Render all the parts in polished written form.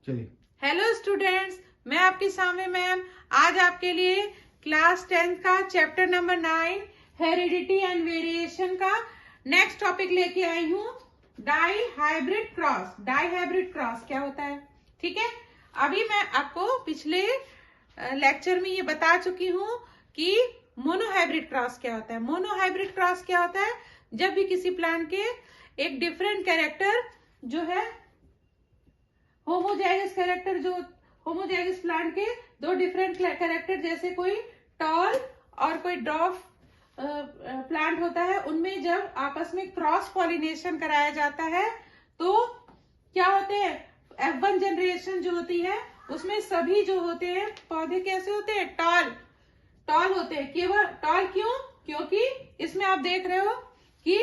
चलिए। Hello students, मैं आपकी सामने मैम आज आपके लिए क्लास 10th का chapter number 9 heredity and variation का नेक्स्ट टॉपिक लेके आई हूँ। Dihybrid cross. Dihybrid cross क्या होता है? ठीक है, अभी मैं आपको पिछले लेक्चर में ये बता चुकी हूँ कि मोनोहाइब्रिड क्रॉस क्या होता है। मोनोहाइब्रिड क्रॉस क्या होता है? जब भी किसी प्लांट के एक डिफरेंट कैरेक्टर जो है होमोजाइगस कैरेक्टर, जो होमोजाइगस प्लांट के दो डिफरेंट कैरेक्टर, जैसे कोई टॉल और कोई ड्वार्फ प्लांट होता है, उनमें जब आपस में क्रॉस पॉलिनेशन कराया जाता है तो क्या होते हैं, F1 जनरेशन जो होती है उसमें सभी जो होते हैं पौधे कैसे होते हैं? टॉल होते हैं। केवल टॉल क्यों? क्योंकि इसमें आप देख रहे हो कि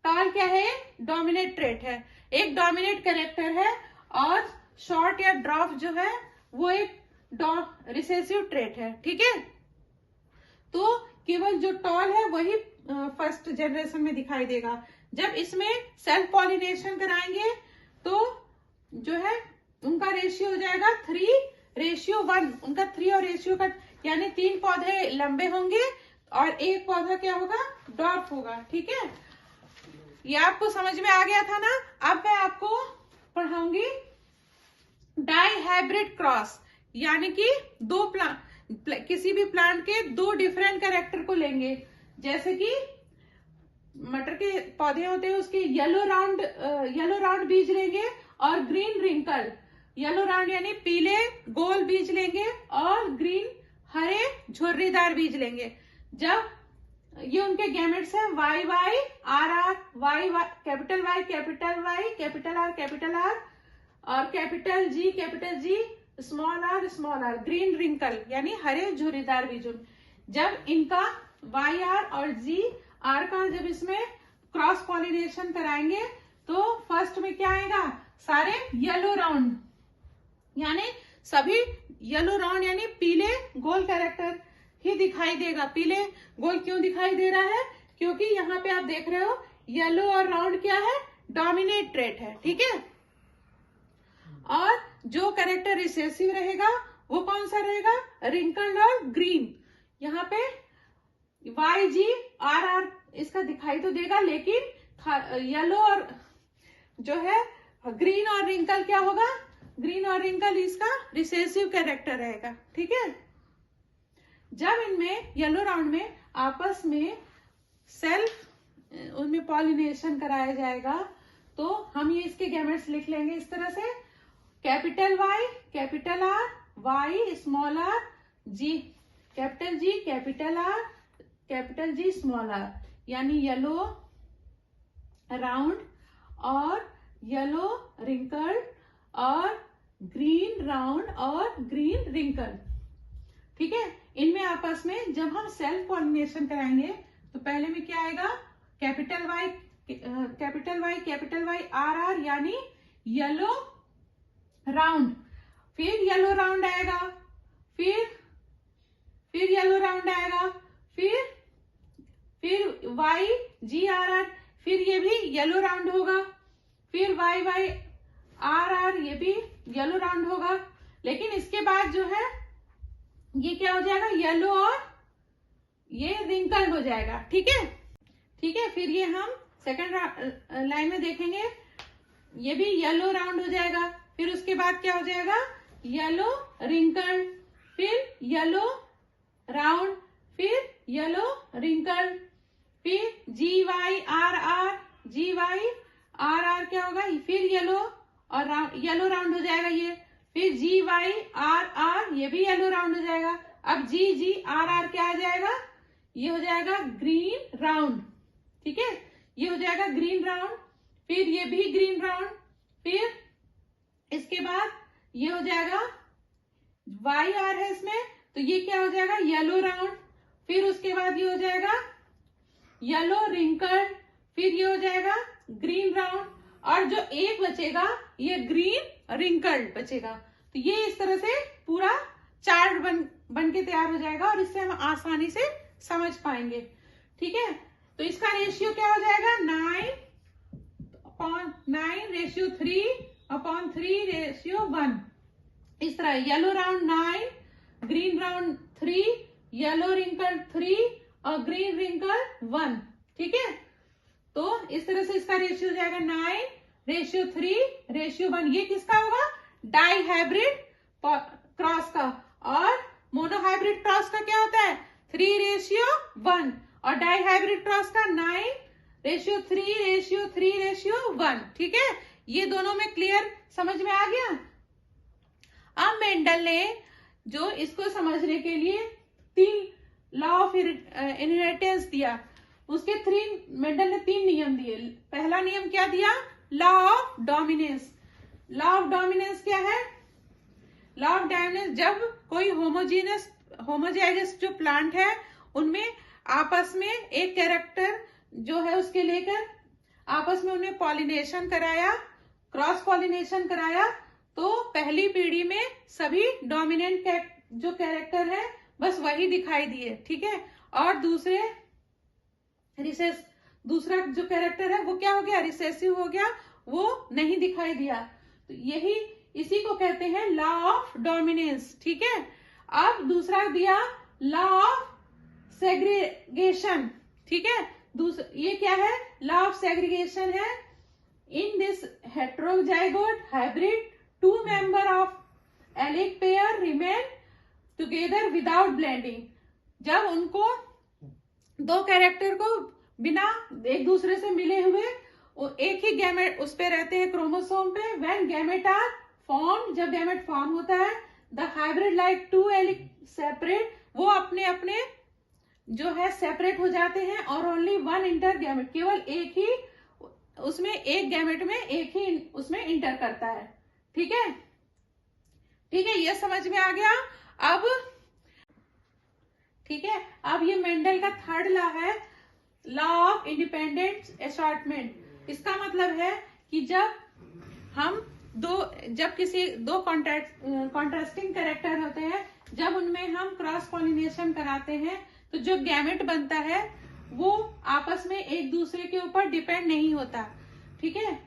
टॉल क्या है? डोमिनेट ट्रेट है, एक डोमिनेट कैरेक्टर है, और शॉर्ट या ड्वार्फ जो है वो एक रिसेसिव ट्रेट है। ठीक है, तो केवल जो टॉल है वही फर्स्ट जनरेशन में दिखाई देगा। जब इसमें सेल्फ पॉलिनेशन कराएंगे तो जो है उनका रेशियो हो जाएगा 3:1। उनका 3 और रेशियो का, यानी 3 पौधे लंबे होंगे और एक पौधा क्या होगा? ड्वार्फ होगा। ठीक है, ये आपको समझ में आ गया था ना? अब मैं आपको पढ़ाऊंगी डाई हाइब्रिड क्रॉस, यानी कि किसी भी प्लांट के दो डिफरेंट कैरेक्टर को लेंगे। जैसे कि मटर के पौधे होते हैं, उसके येलो राउंड बीज लेंगे और ग्रीन रिंकल। येलो राउंड यानी पीले गोल बीज लेंगे और ग्रीन हरे झुर्रीदार बीज लेंगे। जब ये उनके गैमेट्स है Y Y R R, Y capital Y capital Y, capital R और capital G small R, green wrinkle यानी हरे झुर्रीदार बीजों। जब इनका वाई आर और जी आर का जब इसमें क्रॉस पॉलिनेशन कराएंगे तो फर्स्ट में क्या आएगा? सारे येलो राउंड, यानी सभी येलो राउंड यानी पीले गोल कैरेक्टर ही दिखाई देगा। पीले गोल क्यों दिखाई दे रहा है? क्योंकि यहाँ पे आप देख रहे हो येलो और राउंड क्या है? डोमिनेट ट्रेट है। ठीक है, और जो कैरेक्टर रिसेसिव रहेगा वो कौन सा रहेगा? रिंकल्ड और ग्रीन। यहाँ पे वाई जी आर आर इसका दिखाई तो देगा, लेकिन येलो और जो है ग्रीन और रिंकल क्या होगा? ग्रीन और रिंकल इसका रिसेसिव कैरेक्टर रहेगा। ठीक है, जब इनमें येलो राउंड में आपस में सेल्फ उनमें पॉलिनेशन कराया जाएगा तो हम ये इसके गैमेट्स लिख लेंगे इस तरह से: capital Y capital R, Y small R, G capital G capital R, capital G small R, यानी येलो राउंड और येलो रिंकल और ग्रीन राउंड और ग्रीन रिंकल। ठीक है, इनमें आपस में जब हम सेल्फ पॉलिनेशन कराएंगे तो पहले में क्या आएगा? कैपिटल वाई आर आर, यानी येलो राउंड, फिर येलो राउंड आएगा, फिर येलो राउंड आएगा, फिर वाई जी आर आर, फिर ये भी येलो राउंड होगा, फिर वाई वाई आर आर, ये भी येलो राउंड होगा। लेकिन इसके बाद जो है ये क्या हो जाएगा? येलो और ये रिंकल हो जाएगा। ठीक है, फिर ये हम सेकंड लाइन में देखेंगे, ये भी येलो राउंड हो जाएगा। फिर उसके बाद क्या हो जाएगा? येलो रिंकल, फिर येलो राउंड, फिर येलो रिंकल, फिर जी वाई आर आर क्या होगा? फिर येलो और येलो राउंड हो जाएगा ये, फिर जी वाई आर आर, ये भी येलो राउंड हो जाएगा। अब जी आर आर क्या आ जाएगा? ये हो जाएगा ग्रीन राउंड। ठीक है, ये हो जाएगा ग्रीन राउंड, फिर ये भी ग्रीन राउंड, फिर इसके बाद ये हो जाएगा वाई आर है इसमें, तो ये क्या हो जाएगा? येलो राउंड, फिर उसके बाद ये हो जाएगा येलो रिंकल, फिर ये हो जाएगा ग्रीन राउंड, और जो एक बचेगा ये ग्रीन रिंकल्ड बचेगा। तो ये इस तरह से पूरा चार्ट बन के तैयार हो जाएगा और इससे हम आसानी से समझ पाएंगे। ठीक है, तो इसका रेशियो क्या हो जाएगा? 9:9 रेशियो 3 अपॉन 3:1। इस तरह yellow round 9, green round 3, yellow wrinkle 3 और ग्रीन रिंकल 1। ठीक है, तो इस तरह से इसका रेशियो जाएगा 9:3:1। ये किसका होगा? डाई हाइब्रिड क्रॉस का। और मोनोहाइब्रिड क्रॉस का क्या होता है? 3:1। और डाई हाइब्रिड क्रॉस का 9:3:3:1। ठीक है, ये दोनों में क्लियर समझ में आ गया। अब मेंडल ने जो इसको समझने के लिए 3 लॉ ऑफ इनहेरिटेंस दिया, उसके मेंडल ने 3 नियम दिए। पहला नियम क्या दिया? Law of dominance. Law of dominance क्या है? लॉ ऑफ डोमिनेंस, जब कोई होमोजाइगस जो प्लांट है उनमें आपस में एक कैरेक्टर जो है उसके लेकर आपस में उन्हें पॉलिनेशन कराया, क्रॉस पॉलिनेशन कराया, तो पहली पीढ़ी में सभी डोमिनेंट जो कैरेक्टर है बस वही दिखाई दिए। ठीक है, और दूसरा जो कैरेक्टर है वो क्या हो गया? रिसेसिव हो गया, वो नहीं दिखाई दिया। तो इसी को कहते हैं लॉ ऑफ डोमिनेंस। ठीक है, अब दूसरा दिया लॉ ऑफ सेग्रीगेशन। ठीक है, ये क्या है? लॉ ऑफ सेग्रीगेशन है। In this heterozygote hybrid 2 member of allelic pair remain together without blending. जब उनको 2 कैरेक्टर को बिना एक दूसरे से मिले हुए एक ही गैमेट उस पे रहते हैं, क्रोमोसोम पे। व्हेन गैमेट आर फॉर्म, जब गैमेट फॉर्म होता है, the hybrid like 2 allele separate, वो अपने अपने जो है सेपरेट हो जाते हैं। और ओनली 1 इंटर गैमेट, केवल एक ही उसमें, एक गैमेट में एक ही उसमें इंटर करता है। ठीक है, ठीक है, ये समझ में आ गया। अब ठीक है, अब ये मेंडल का 3rd लॉ है, लॉ ऑफ इंडिपेंडेंट असॉर्टमेंट। इसका मतलब है कि जब किसी 2 कॉन्ट्रास्टिंग कैरेक्टर होते हैं, जब उनमें हम क्रॉस पॉलिनेशन कराते हैं तो जो गैमेट बनता है वो आपस में एक दूसरे के ऊपर डिपेंड नहीं होता। ठीक है,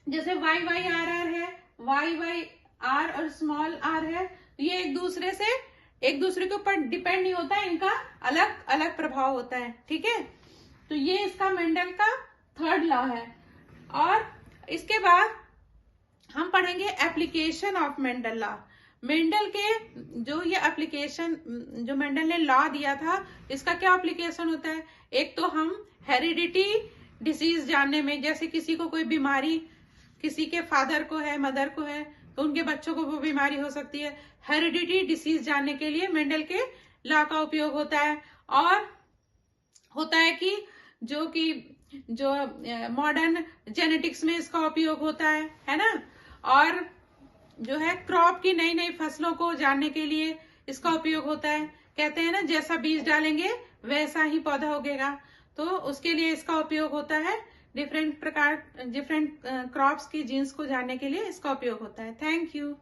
जैसे YYRR है, YYR और स्मॉल r है, तो ये एक दूसरे के ऊपर डिपेंड नहीं होता, इनका अलग अलग प्रभाव होता है। ठीक है, तो ये इसका मेंडल का 3rd लॉ है। और इसके बाद हम पढ़ेंगे application of Mendel law. Mendel के जो ये एप्लीकेशन, जो मेंडल ने लॉ दिया था, इसका क्या एप्लीकेशन होता है? एक तो हम हेरिडिटी डिसीज जानने में, जैसे किसी को कोई बीमारी, किसी के फादर को है, मदर को है, तो उनके बच्चों को वो बीमारी हो सकती है। हेरिडिटी डिसीज जानने के लिए मेंडल के लॉ का उपयोग होता है। और होता है कि जो मॉडर्न जेनेटिक्स में इसका उपयोग होता है ना। और जो है क्रॉप की नई नई फसलों को जानने के लिए इसका उपयोग होता है। कहते हैं ना, जैसा बीज डालेंगे वैसा ही पौधा उगेगा, तो उसके लिए इसका उपयोग होता है। डिफरेंट क्रॉप्स की जीन्स को जानने के लिए इसका उपयोग होता है। Thank you.